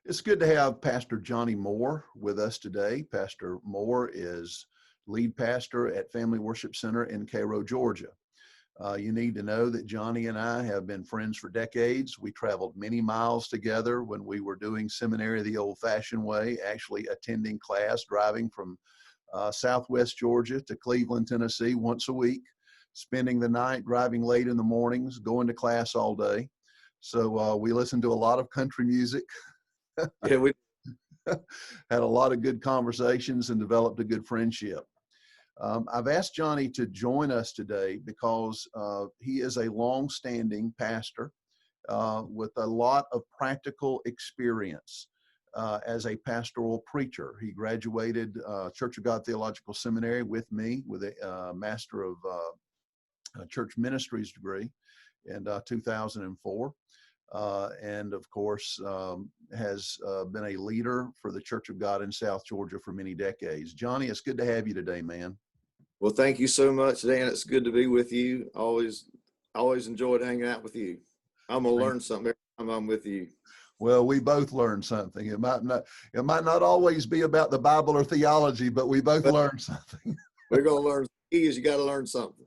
It's good to have Pastor Johnny Moore with us today. Pastor Moore is lead pastor at Family Worship Center in Cairo, Georgia. You need to know that Johnny and I have been friends for decades. We traveled many miles together when we were doing seminary the old-fashioned way, actually attending class, driving from Southwest Georgia to Cleveland, Tennessee once a week, spending the night, driving late in the mornings, going to class all day. So we listened to a lot of country music. Yeah, we Had a lot of good conversations and developed a good friendship. I've asked Johnny to join us today because he is a long-standing pastor with a lot of practical experience as a pastoral preacher. He graduated Church of God Theological Seminary with me with a Master of Church Ministries degree in 2004. And of course, has been a leader for the Church of God in South Georgia for many decades. Johnny, it's good to have you today, man. well, thank you so much, Dan. It's good to be with you. Always enjoyed hanging out with you. I'm gonna learn something every time I'm with you. Well, we both learned something. It might not always be about the Bible or theology, but we both But learned something. we're gonna learn. The key is you got to learn something.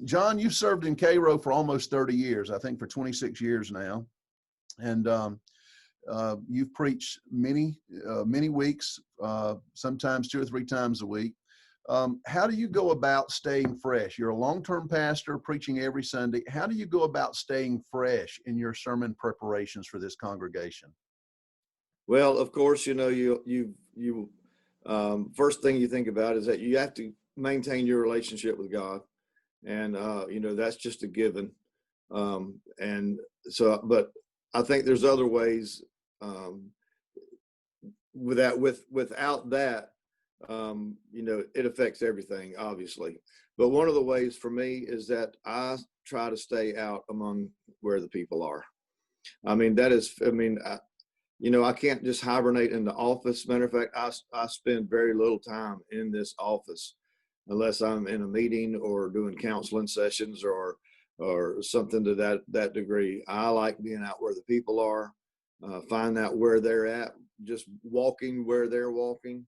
John, you've served in Cairo for almost 30 years, I think for 26 years now. And you've preached many weeks, sometimes 2 or 3 times a week. How do you go about staying fresh? You're a long-term pastor preaching every Sunday. How do you go about staying fresh in your sermon preparations for this congregation? Well, of course, first thing you think about is that you have to maintain your relationship with God, and that's just a given. And so, but I think there's other ways without that. It affects everything, obviously. But one of the ways for me is that I try to stay out among where the people are. I can't just hibernate in the office. Matter of fact, I spend very little time in this office unless I'm in a meeting or doing counseling sessions or something to that degree. I like being out where the people are, find out where they're at, just walking where they're walking.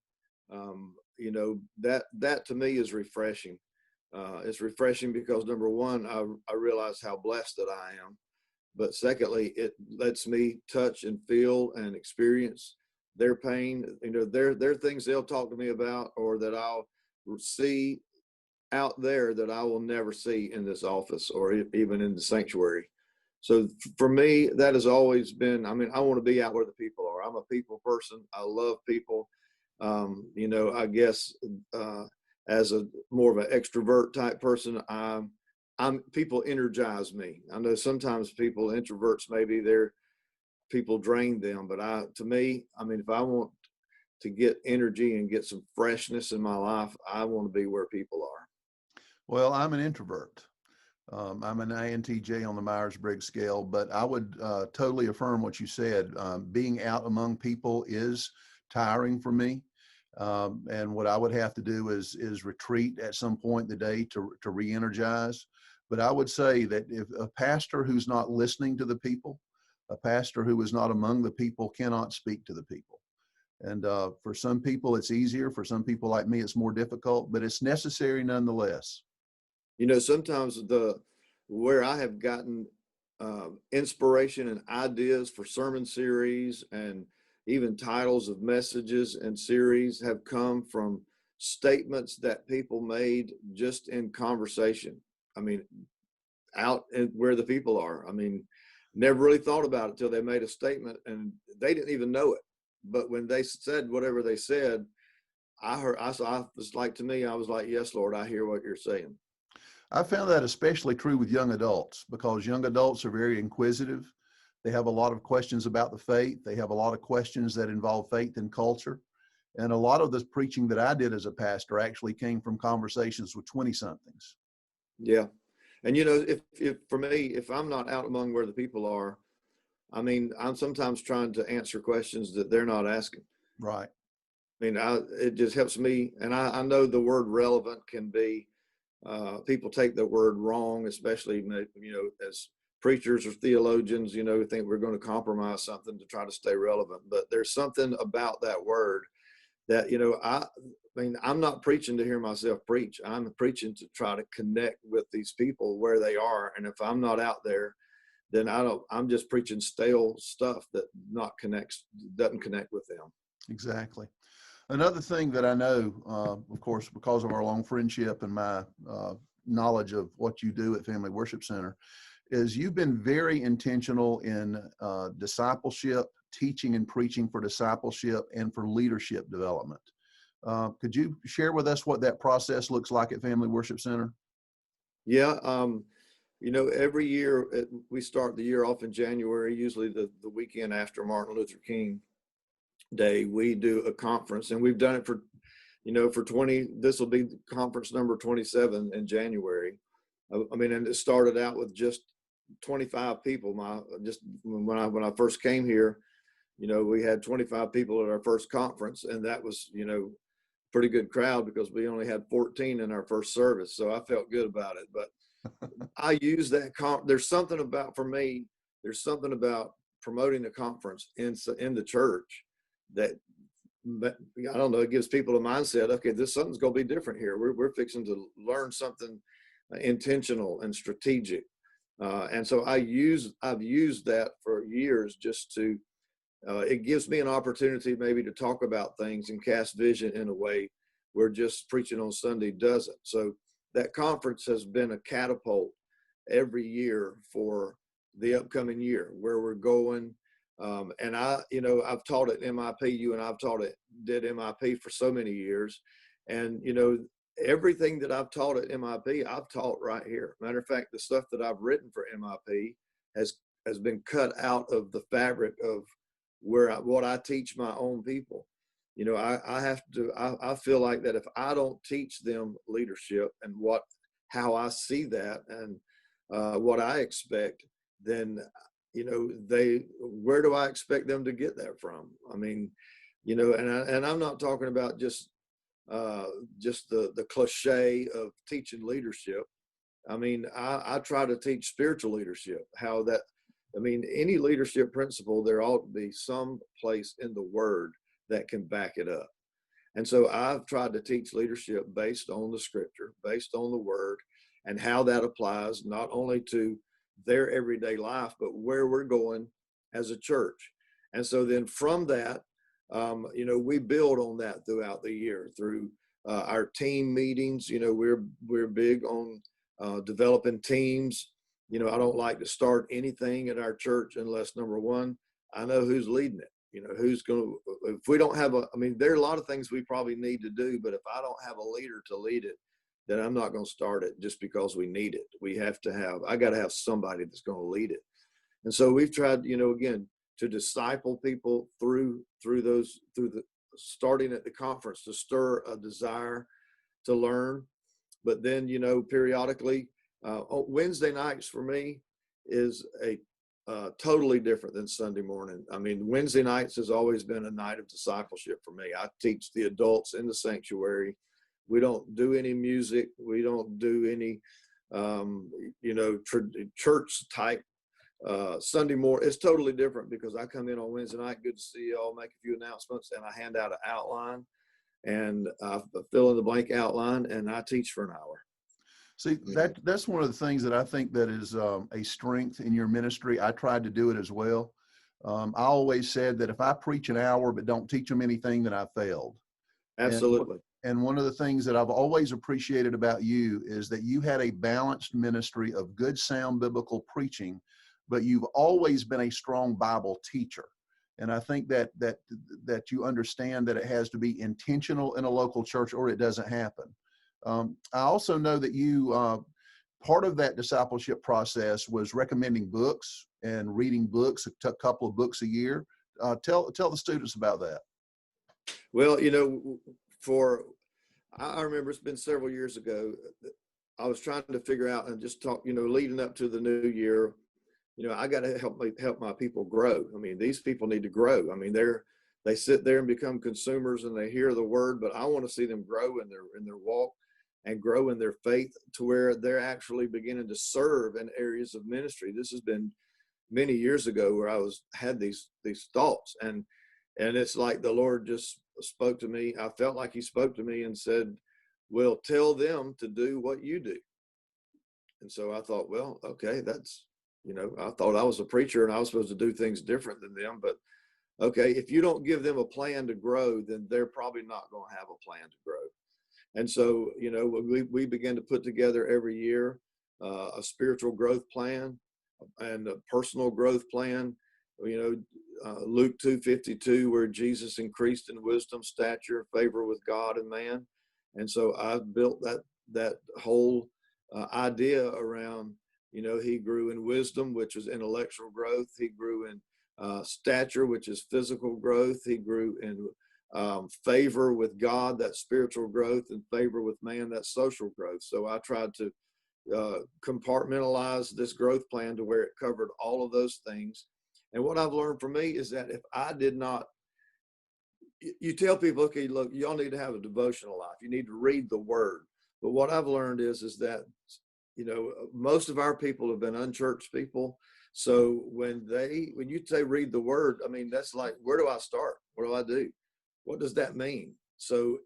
That to me is refreshing. It's refreshing because number one, I realize how blessed that I am. But secondly, it lets me touch and feel and experience their pain. There are things they'll talk to me about or that I'll see out there that I will never see in this office or even in the sanctuary. So for me, that has always been, I want to be out where the people are. I'm a people person. I love people. I guess as a more of an extrovert type person, people energize me. I know sometimes introverts, maybe people drain them, but if I want to get energy and get some freshness in my life, I want to be where people are. Well, I'm an introvert. I'm an INTJ on the Myers-Briggs scale, but I would totally affirm what you said. Being out among people is tiring for me. And what I would have to do is retreat at some point in the day to re-energize. But I would say that if a pastor who's not listening to the people, a pastor who is not among the people cannot speak to the people. And for some people, it's easier. For some people like me, it's more difficult, but it's necessary nonetheless. Sometimes where I have gotten inspiration and ideas for sermon series and even titles of messages and series have come from statements that people made just in conversation. Out where the people are. Never really thought about it till they made a statement and they didn't even know it. But when they said whatever they said, I was like, to me, I was like, yes, Lord, I hear what you're saying. I found that especially true with young adults because young adults are very inquisitive. They have a lot of questions about the faith. They have a lot of questions that involve faith and culture. And a lot of this preaching that I did as a pastor actually came from conversations with 20-somethings. Yeah. And, if for me, if I'm not out among where the people are, I'm sometimes trying to answer questions that they're not asking. Right. It just helps me. And I know the word relevant can be, people take the word wrong, especially, as preachers or theologians, think we're going to compromise something to try to stay relevant. But there's something about that word that, I mean, I'm not preaching to hear myself preach. I'm preaching to try to connect with these people where they are. And if I'm not out there, then I'm just preaching stale stuff that doesn't connect with them. Exactly. Another thing that I know, of course, because of our long friendship and my knowledge of what you do at Family Worship Center, is you've been very intentional in discipleship, teaching and preaching for discipleship and for leadership development. Could you share with us what that process looks like at Family Worship Center? Yeah. Every year we start the year off in January, usually the weekend after Martin Luther King Day. We do a conference, and we've done it for 20. This will be conference number 27 in January. I mean, and it started out with just 25 people. When I first came here, we had 25 people at our first conference, and that was pretty good crowd because we only had 14 in our first service. So I felt good about it. But I use that there's something about promoting the conference in the church that, I don't know, it gives people a mindset. Okay, something's going to be different here. We're fixing to learn something intentional and strategic. And so I've used that for years just to, it gives me an opportunity maybe to talk about things and cast vision in a way where just preaching on Sunday doesn't. So that conference has been a catapult every year for the upcoming year, where we're going. And I've taught at MIP, you and I've did MIP for so many years. And, everything that I've taught at MIP, I've taught right here. Matter of fact, the stuff that I've written for MIP has been cut out of the fabric of what I teach my own people. I feel like that if I don't teach them leadership and how I see that and what I expect, then, where do I expect them to get that from? I mean, and I'm not talking about just the cliche of teaching leadership. I mean, I try to teach spiritual leadership, any leadership principle, there ought to be some place in the word that can back it up. And so I've tried to teach leadership based on the scripture, based on the word, and how that applies not only to their everyday life, but where we're going as a church. And so then from that, we build on that throughout the year through our team meetings. We're big on developing teams. I don't like to start anything at our church unless, number one, I know who's leading it. Who's going to, if we don't have there are a lot of things we probably need to do, but if I don't have a leader to lead it, then I'm not going to start it just because we need it. I got to have somebody that's going to lead it. And so we've tried, again, to disciple people through the starting at the conference to stir a desire to learn. But then, periodically, Wednesday nights for me is totally different than Sunday morning. I mean, Wednesday nights has always been a night of discipleship for me. I teach the adults in the sanctuary. We don't do any music. We don't do any, church type Sunday morning. It's totally different because I come in on Wednesday night, good to see you all, make a few announcements, and I hand out an outline and I fill in the blank outline and I teach for an hour. See, that's one of the things that I think that is a strength in your ministry. I tried to do it as well. I always said that if I preach an hour but don't teach them anything, then I failed. Absolutely. And one of the things that I've always appreciated about you is that you had a balanced ministry of good, sound biblical preaching, but you've always been a strong Bible teacher. And I think that you understand that it has to be intentional in a local church or it doesn't happen. I also know that you, part of that discipleship process was recommending books and reading books, a couple of books a year. Tell the students about that. Well, I remember it's been several years ago. I was trying to figure out and just talk, leading up to the new year, I got to help my people grow. I mean, these people need to grow. I mean, they sit there and become consumers and they hear the word, but I want to see them grow in their walk. and grow in their faith to where they're actually beginning to serve in areas of ministry. This has been many years ago where I had these thoughts, and it's like the Lord just spoke to me. I felt like he spoke to me and said, well, tell them to do what you do. And so I thought, well, okay, that's, I thought I was a preacher and I was supposed to do things different than them, but okay, if you don't give them a plan to grow, then they're probably not going to have a plan to grow. And so, we begin to put together every year a spiritual growth plan and a personal growth plan. Luke 2:52, where Jesus increased in wisdom, stature, favor with God and man. And so I've built that whole idea around, he grew in wisdom, which is intellectual growth. He grew in stature, which is physical growth. He grew in favor with God, that's spiritual growth, and favor with man, that's social growth. So I tried to compartmentalize this growth plan to where it covered all of those things. And what I've learned for me is that if I did not, you tell people, okay, look, y'all need to have a devotional life. You need to read the word. But what I've learned is that, most of our people have been unchurched people. So when you say read the word, I mean, that's like, where do I start? What do I do? What does that mean? So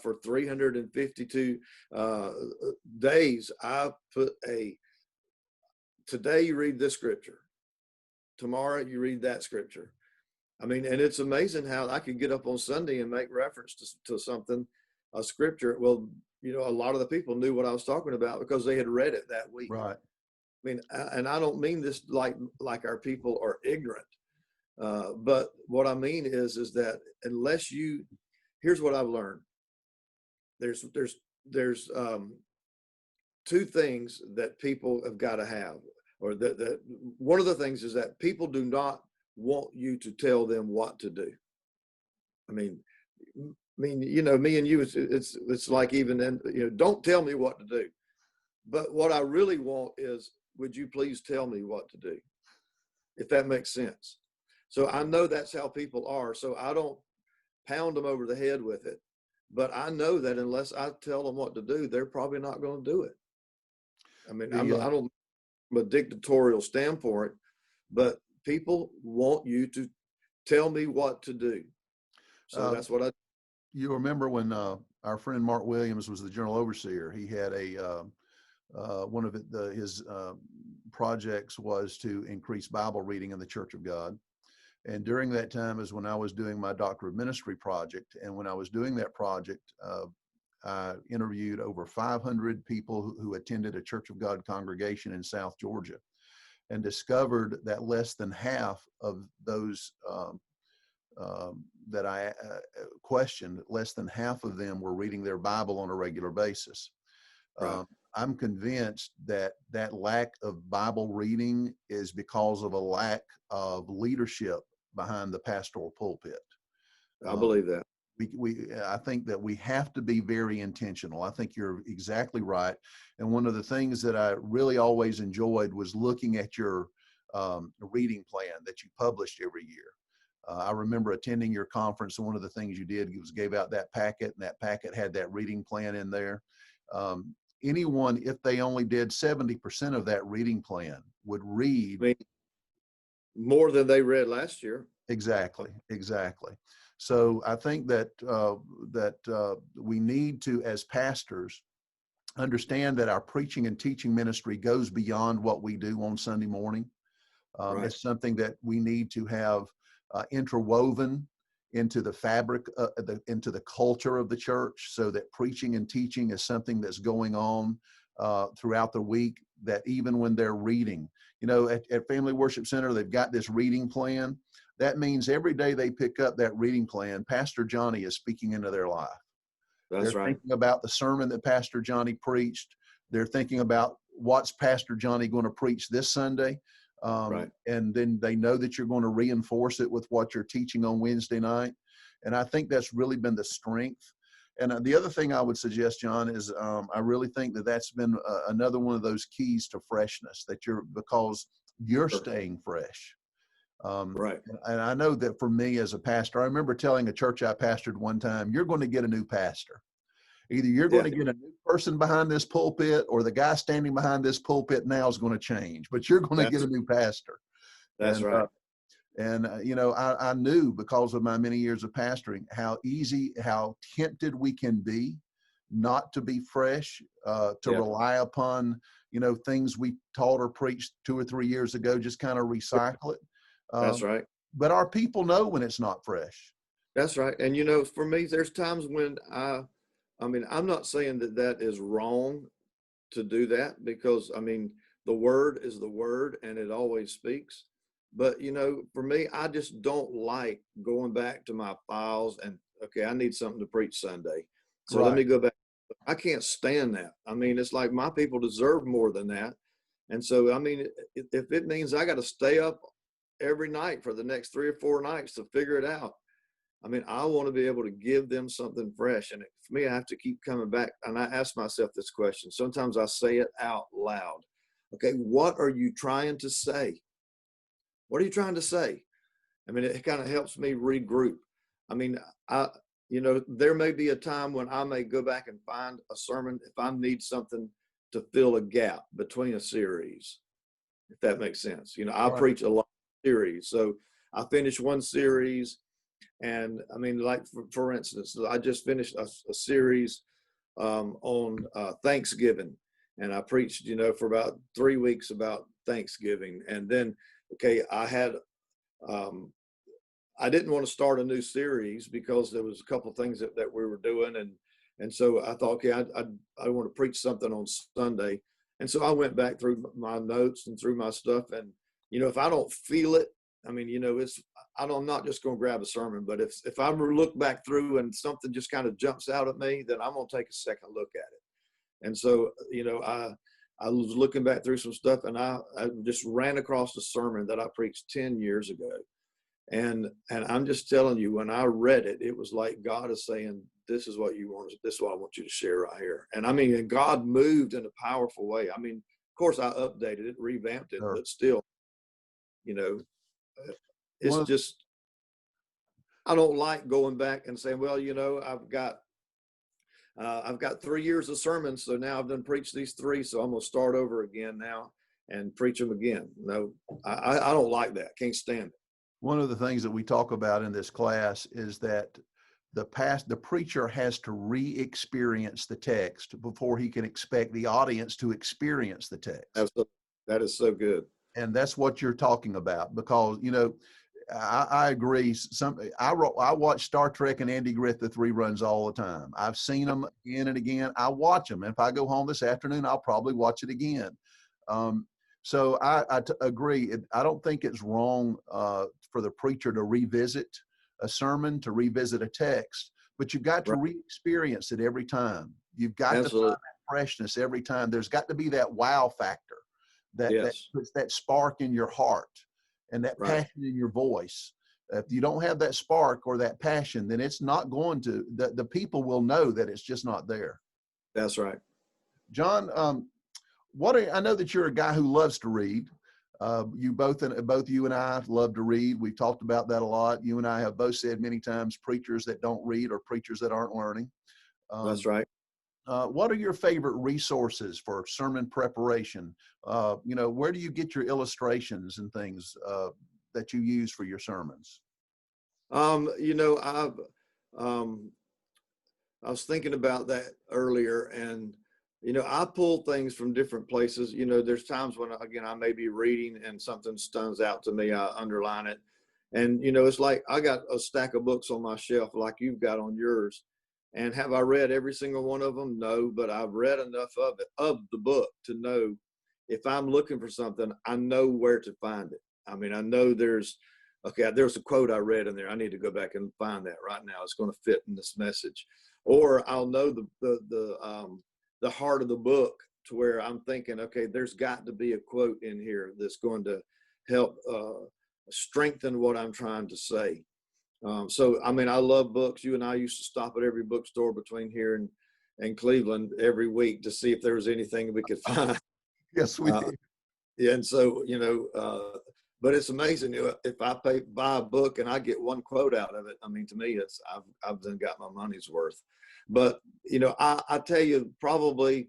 for 352 days, I put today you read this scripture. Tomorrow you read that scripture. I mean, and it's amazing how I could get up on Sunday and make reference to something, a scripture. Well, a lot of the people knew what I was talking about because they had read it that week. Right. I mean, and I don't mean this like our people are ignorant, but what I mean is that unless here's what I've learned. There's two things that people have got to have, or that one of the things is that people do not want you to tell them what to do. I mean, me and you, it's like, even then, don't tell me what to do. But what I really want is, would you please tell me what to do? If that makes sense. So I know that's how people are. So I don't pound them over the head with it. But I know that unless I tell them what to do, they're probably not going to do it. I mean, I don't from a dictatorial standpoint, but people want you to tell me what to do. So that's what I. You remember when our friend Mark Williams was the general overseer? He had one of his projects was to increase Bible reading in the Church of God. And during that time is when I was doing my Doctor of Ministry project. And when I was doing that project, I interviewed over 500 people who attended a Church of God congregation in South Georgia, and discovered that less than half of those that I questioned, less than half of them were reading their Bible on a regular basis. Right. I'm convinced that lack of Bible reading is because of a lack of leadership behind the pastoral pulpit. I believe that. I think that we have to be very intentional. I think you're exactly right. And one of the things that I really always enjoyed was looking at your reading plan that you published every year. I remember attending your conference, and one of the things you did was gave out that packet, and that packet had that reading plan in there. Anyone, if they only did 70% of that reading plan, would read. I mean, more than they read last year. Exactly. So I think that we need to, as pastors, understand that our preaching and teaching ministry goes beyond what we do on Sunday morning. Right. It's something that we need to have interwoven into the fabric, into the culture of the church, so that preaching and teaching is something that's going on throughout the week, that even when they're reading, at Family Worship Center, they've got this reading plan. That means every day they pick up that reading plan, Pastor Johnny is speaking into their life. That's They're right. thinking about the sermon that Pastor Johnny preached. They're thinking about what's Pastor Johnny going to preach this Sunday. Right. And then they know that you're going to reinforce it with what you're teaching on Wednesday night. And I think that's really been the strength. And the other thing I would suggest, John, is I really think that that's been another one of those keys to freshness, because you're staying fresh. Right. And I know that for me as a pastor, I remember telling a church I pastored one time, you're going to get a new pastor. Either you're going Yeah, to get a new person behind this pulpit, or the guy standing behind this pulpit now is going to change, but you're going to get that's a new pastor. that's And, right. you know, I knew because of my many years of pastoring how easy, how tempted we can be not to be fresh, to Yeah, rely upon, you know, things we taught or preached 2 or 3 years ago, just kind of recycle it. that's Um, right. but our people know when it's not fresh. That's right. And for me, there's times when I mean, I'm not saying that that is wrong to do that, because I mean, the word is the word and it always speaks. But for me, I just don't like going back to my files and, okay, I need something to preach Sunday. So let Right. me go back. I can't stand that. I mean, it's like my people deserve more than that. And so, I mean, if it means I got to stay up every night for the next 3 or 4 nights to figure it out, I mean, I want to be able to give them something fresh. And for me, I have to keep coming back. And I ask myself this question. Sometimes I say it out loud. Okay, what are you trying to say? What are you trying to say? I mean, it kind of helps me regroup. I mean, there may be a time when I may go back and find a sermon if I need something to fill a gap between a series, if that makes sense. I Right. preach a lot of series. So I finish one series. And I mean, like for instance, I just finished a series on Thanksgiving, and I preached, for about 3 weeks about Thanksgiving. And then, okay, I didn't want to start a new series because there was a couple of things that we were doing, and so I thought, okay, I want to preach something on Sunday, and so I went back through my notes and through my stuff, and if I don't feel it, I mean, I'm not just going to grab a sermon, but if I look back through and something just kind of jumps out at me, then I'm going to take a second look at it. And so, I was looking back through some stuff, and I just ran across a sermon that I preached 10 years ago. And I'm just telling you, when I read it, it was like God is saying, this is what you want. This is what I want you to share right here. And I mean, and God moved in a powerful way. I mean, of course, I updated it, revamped it, Sure. but still, you know, it's One of just, I don't like going back and saying, well, I've got 3 years of sermons, so now I've done preached these three, so I'm going to start over again now and preach them again. No, I don't like that. Can't stand it. One of the things that we talk about in this class is that the preacher has to re-experience the text before he can expect the audience to experience the text. That is so good. And that's what you're talking about, because I agree. I watch Star Trek and Andy Griffith reruns all the time. I've seen them again and again. I watch them. And if I go home this afternoon, I'll probably watch it again. So I agree. I don't think it's wrong for the preacher to revisit a sermon, to revisit a text, but you've got to Right. re-experience it every time. You've got to Absolutely. find that freshness every time. There's got to be that wow factor that Yes. puts that spark in your heart and that Right. passion in your voice. If you don't have that spark or that passion, then it's not going to, the people will know that it's just not there. That's right. John, I know that you're a guy who loves to read. Both you and I love to read. We've talked about that a lot. You and I have both said many times, preachers that don't read or preachers that aren't learning. That's right. What are your favorite resources for sermon preparation? Where do you get your illustrations and things that you use for your sermons? I've I was thinking about that earlier, and I pull things from different places. There's times when, again, I may be reading and something stands out to me, I underline it. And it's like I got a stack of books on my shelf like you've got on yours. And have I read every single one of them? No, but I've read enough of the book to know if I'm looking for something, I know where to find it. I mean, I know there's a quote I read in there. I need to go back and find that right now. It's going to fit in this message. Or I'll know the heart of the book, to where I'm thinking, okay, there's got to be a quote in here that's going to help strengthen what I'm trying to say. So, I mean, I love books. You and I used to stop at every bookstore between here and Cleveland every week to see if there was anything we could find. Yes, we Uh, did. and so, but it's amazing, if I buy a book and I get one quote out of it. I mean, to me, I've then got my money's worth. But, I tell you, probably,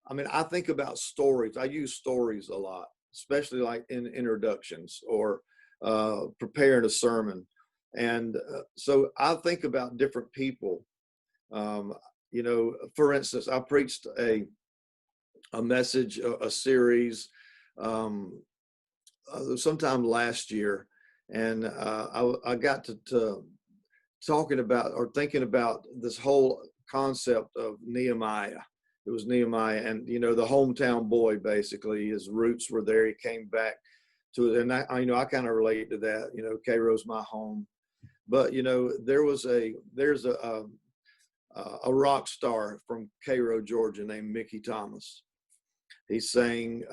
I mean, I think about stories. I use stories a lot, especially like in introductions or preparing a sermon. And so I think about different people. Um, for instance, I preached a message, a series, um, sometime last year, and I got to talking about or thinking about this whole concept of Nehemiah. It was Nehemiah, and the hometown boy. Basically, his roots were there. He came back to it, and I kind of relate to that. Cairo's my home, but there's a rock star from Cairo, Georgia, named Mickey Thomas. He sang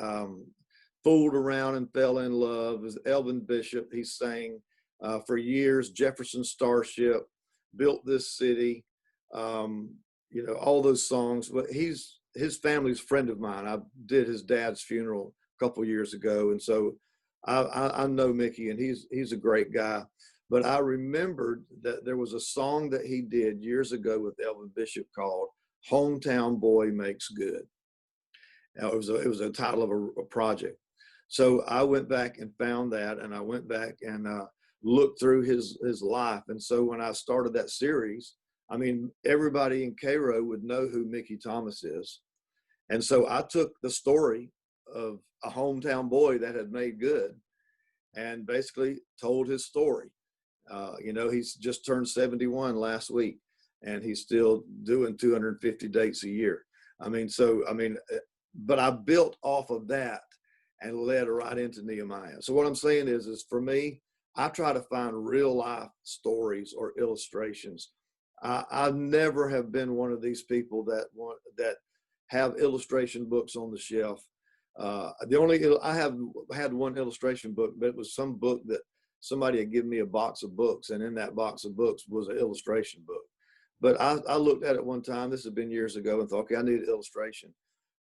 "Fooled Around and Fell in Love" with Elvin Bishop. He sang for years Jefferson Starship, Built This City, all those songs. But his family's a friend of mine. I did his dad's funeral a couple years ago, and so I know Mickey, and he's a great guy. But I remembered that there was a song that he did years ago with Elvin Bishop called "Hometown Boy Makes Good." Now, it was a title of a project. So I went back and found that, and I went back and looked through his life. And so when I started that series, I mean, everybody in Cairo would know who Mickey Thomas is. And so I took the story of a hometown boy that had made good and basically told his story. He's just turned 71 last week, and he's still doing 250 dates a year. But I built off of that and led right into Nehemiah. So what I'm saying is for me, I try to find real life stories or illustrations. I never have been one of these people that have illustration books on the shelf. I have had one illustration book, but it was some book that somebody had given me a box of books, and in that box of books was an illustration book. But I looked at it one time, this had been years ago, and thought, okay, I need an illustration.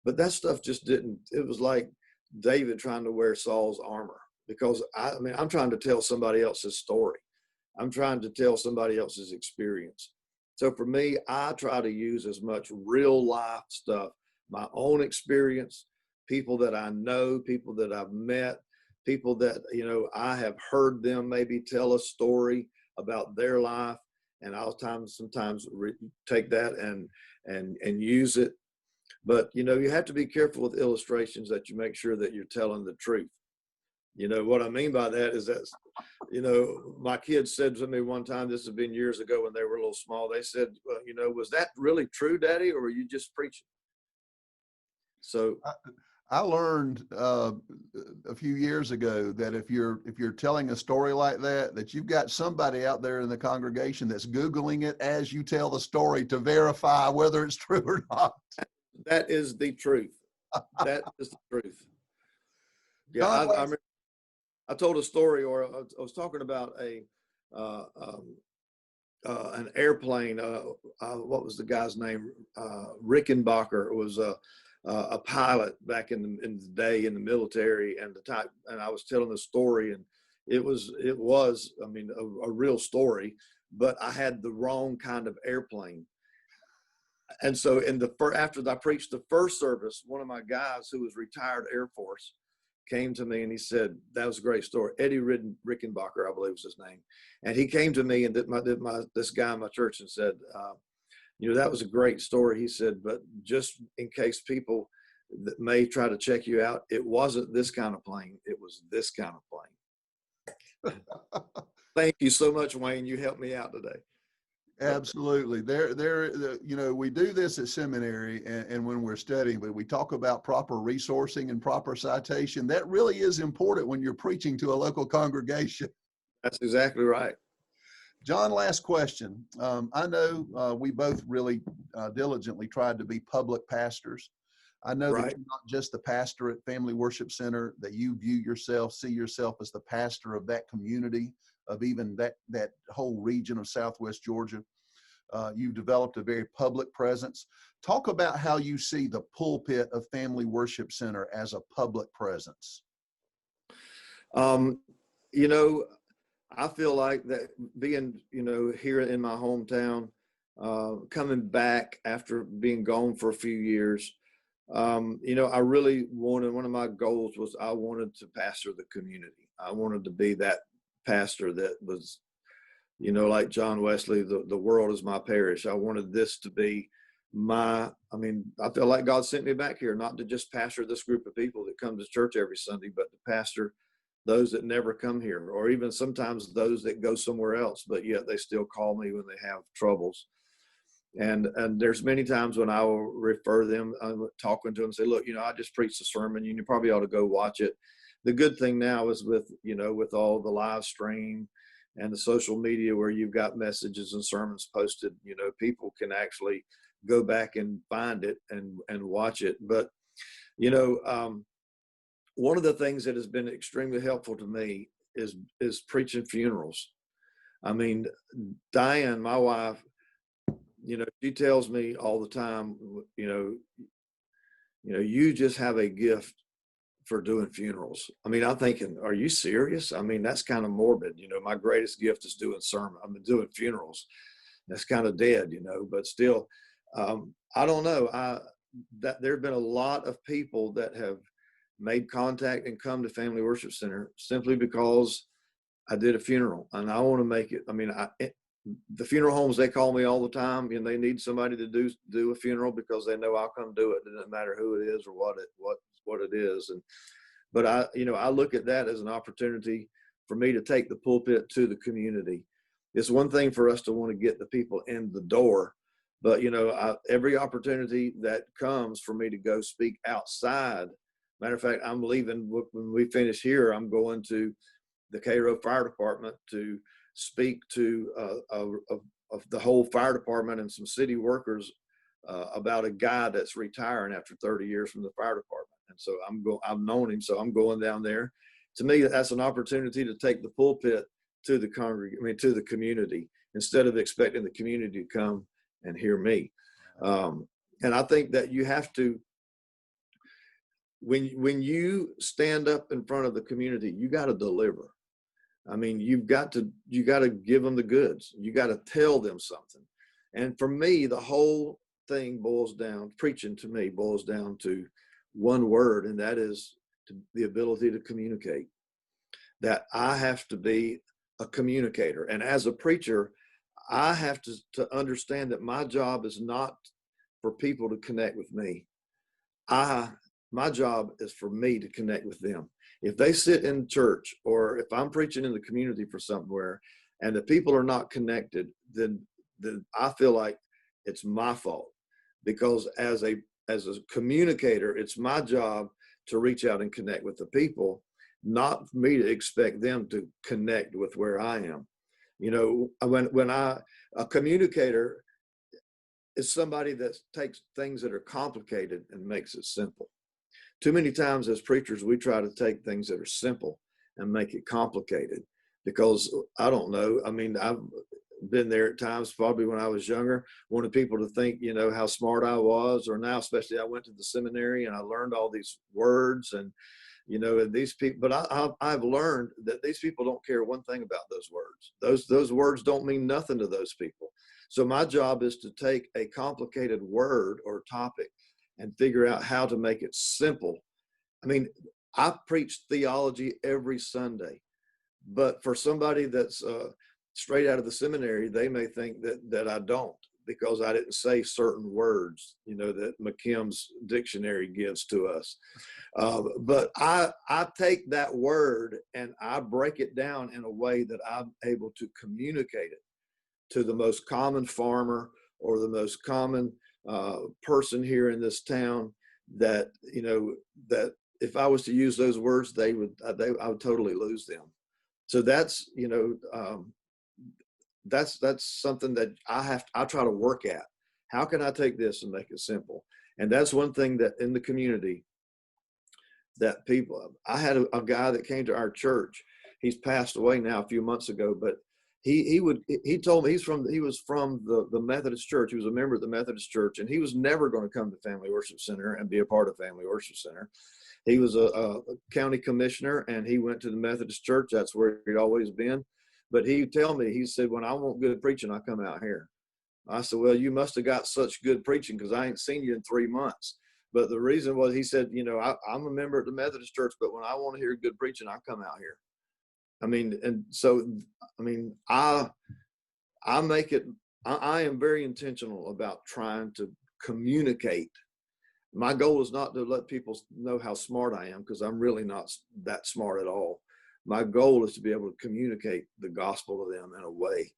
But that stuff just didn't, it was like David trying to wear Saul's armor, because I'm trying to tell somebody else's story. I'm trying to tell somebody else's experience. So for me, I try to use as much real life stuff, my own experience, people that I know, people that I've met, people that, I have heard them maybe tell a story about their life. And I'll sometimes take that and use it. But, you have to be careful with illustrations that you make sure that you're telling the truth. What I mean by that is that, my kids said to me one time, this has been years ago when they were a little small, they said, well, was that really true, Daddy, or were you just preaching? So I learned a few years ago that if you're telling a story like that you've got somebody out there in the congregation that's Googling it as you tell the story to verify whether it's true or not. That is the truth. That is the truth. Yeah, John, I told a story, or I was talking about an airplane. What was the guy's name? Rickenbacker was a pilot back in the day in the military, and I was telling the story, and it was a real story, but I had the wrong kind of airplane. And so after I preached the first service, one of my guys who was retired Air Force came to me and he said, that was a great story. Eddie Rickenbacker, I believe was his name. And he came to me and this guy in my church and said, that was a great story. He said, but just in case people that may try to check you out, it wasn't this kind of plane. It was this kind of plane. Thank you so much, Wayne. You helped me out today. Absolutely. We do this at seminary and when we're studying, but we talk about proper resourcing and proper citation. That really is important when you're preaching to a local congregation. That's exactly right. John, last question. I know we both really diligently tried to be public pastors. I know that you're not just the pastor at Family Worship Center, that you see yourself as the pastor of that community, of even that whole region of Southwest Georgia. You've developed a very public presence. Talk about how you see the pulpit of Family Worship Center as a public presence. I feel like that being, here in my hometown, coming back after being gone for a few years, I really wanted, one of my goals was I wanted to pastor the community. I wanted to be that pastor that was, like John Wesley, the world is my parish. I wanted this to be I feel like God sent me back here, not to just pastor this group of people that come to church every Sunday, but to pastor those that never come here, or even sometimes those that go somewhere else, but yet they still call me when they have troubles. And there's many times when I will refer them, I'm talking to them, say, look, I just preached a sermon. You probably ought to go watch it. The good thing now is with all the live stream and the social media where you've got messages and sermons posted, people can actually go back and find it and watch it. But, one of the things that has been extremely helpful to me is preaching funerals. I mean, Diane, my wife, she tells me all the time, you just have a gift for doing funerals. I mean, I'm thinking, are you serious? I mean, that's kind of morbid. My greatest gift is doing doing funerals. That's kind of dead, but still, I don't know. There have been a lot of people that have made contact and come to Family Worship Center simply because I did a funeral, and I want to make it. I mean, the funeral homes, they call me all the time, and they need somebody to do a funeral because they know I'll come do it. It doesn't matter who it is or what it is. But I look at that as an opportunity for me to take the pulpit to the community. It's one thing for us to want to get the people in the door, but every opportunity that comes for me to go speak outside. Matter of fact, I'm leaving when we finish here. I'm going to the Cairo Fire Department to speak to of the whole fire department and some city workers about a guy that's retiring after 30 years from the fire department. And so I've known him, so I'm going down there. To me, that's an opportunity to take the pulpit to the to the community, instead of expecting the community to come and hear me. And I think that you have to, when you stand up in front of the community, you got to deliver. I mean, you got to give them the goods. You got to tell them something. And for me, the whole thing preaching to me boils down to one word, and that is the ability to communicate. That I have to be a communicator. And as a preacher, I have to understand that my job is not for people to connect with me. My job is for me to connect with them. If they sit in church, or if I'm preaching in the community for somewhere and the people are not connected, then I feel like it's my fault, because as a communicator, it's my job to reach out and connect with the people, not for me to expect them to connect with where I am. A communicator is somebody that takes things that are complicated and makes it simple. Too many times as preachers, we try to take things that are simple and make it complicated, because I don't know. I mean, I've been there at times, probably when I was younger, wanted people to think, how smart I was, or now, especially I went to the seminary and I learned all these words and these people, but I've learned that these people don't care one thing about those words. Those words don't mean nothing to those people. So my job is to take a complicated word or topic and figure out how to make it simple. I mean, I preach theology every Sunday, but for somebody that's straight out of the seminary, they may think that I don't, because I didn't say certain words, that McKim's dictionary gives to us. But I take that word and I break it down in a way that I'm able to communicate it to the most common farmer or the most common person here in this town, that that if I was to use those words, I would totally lose them. So that's that's something that I try to work at. How can I take this and make it simple? And that's one thing that in the community that I had a guy that came to our church. He's passed away now a few months ago, but he told me he was from the Methodist Church. He was a member of the Methodist Church, and he was never going to come to Family Worship Center and be a part of Family Worship Center. He was a county commissioner, and he went to the Methodist Church. That's where he'd always been. But he said, when I want good preaching, I come out here. I said, well, you must have got such good preaching because I ain't seen you in 3 months. But the reason was, he said, I'm a member at the Methodist Church, but when I want to hear good preaching, I come out here. I mean, and so, I mean, I make it, I am very intentional about trying to communicate. My goal is not to let people know how smart I am, because I'm really not that smart at all. My goal is to be able to communicate the gospel to them in a way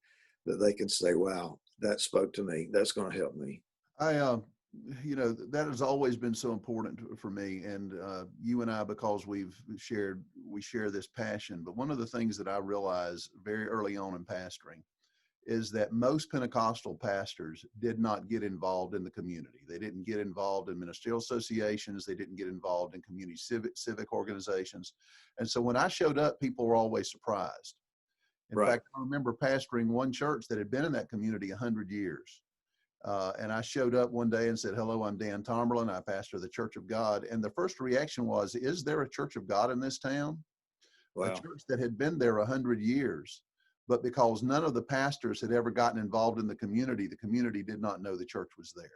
that they can say, wow, that spoke to me. That's going to help me. That has always been so important for me, and you and I, because we share this passion. But one of the things that I realized very early on in pastoring is that most Pentecostal pastors did not get involved in the community. They didn't get involved in ministerial associations. They didn't get involved in community civic organizations. And so when I showed up, people were always surprised. In Right. fact, I remember pastoring one church that had been in that community 100 years. And I showed up one day and said, hello, I'm Dan Tomberlin. I pastor the Church of God. And the first reaction was, is there a Church of God in this town? Wow. A church that had been there 100 years. But because none of the pastors had ever gotten involved in the community did not know the church was there.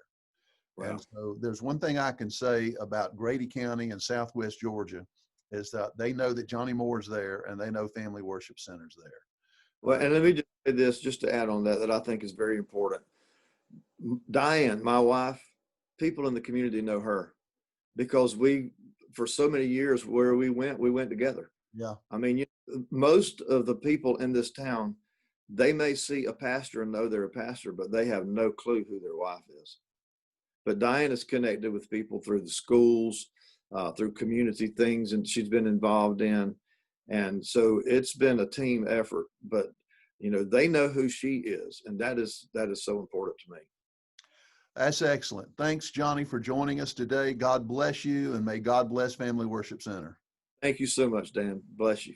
Wow. And so there's one thing I can say about Grady County and Southwest Georgia, is that they know that Johnny Moore's there, and they know Family Worship Center's there. Well, and let me just say this, just to add on that I think is very important. Diane, my wife, people in the community know her, because for so many years, where we went together. Yeah. I mean, most of the people in this town, they may see a pastor and know they're a pastor, but they have no clue who their wife is. But Diane is connected with people through the schools, through community things, and she's been involved in. And so it's been a team effort, but they know who she is, and that is so important to me. That's excellent. Thanks, Johnny, for joining us today. God bless you, and may God bless Family Worship Center. Thank you so much, Dan. Bless you.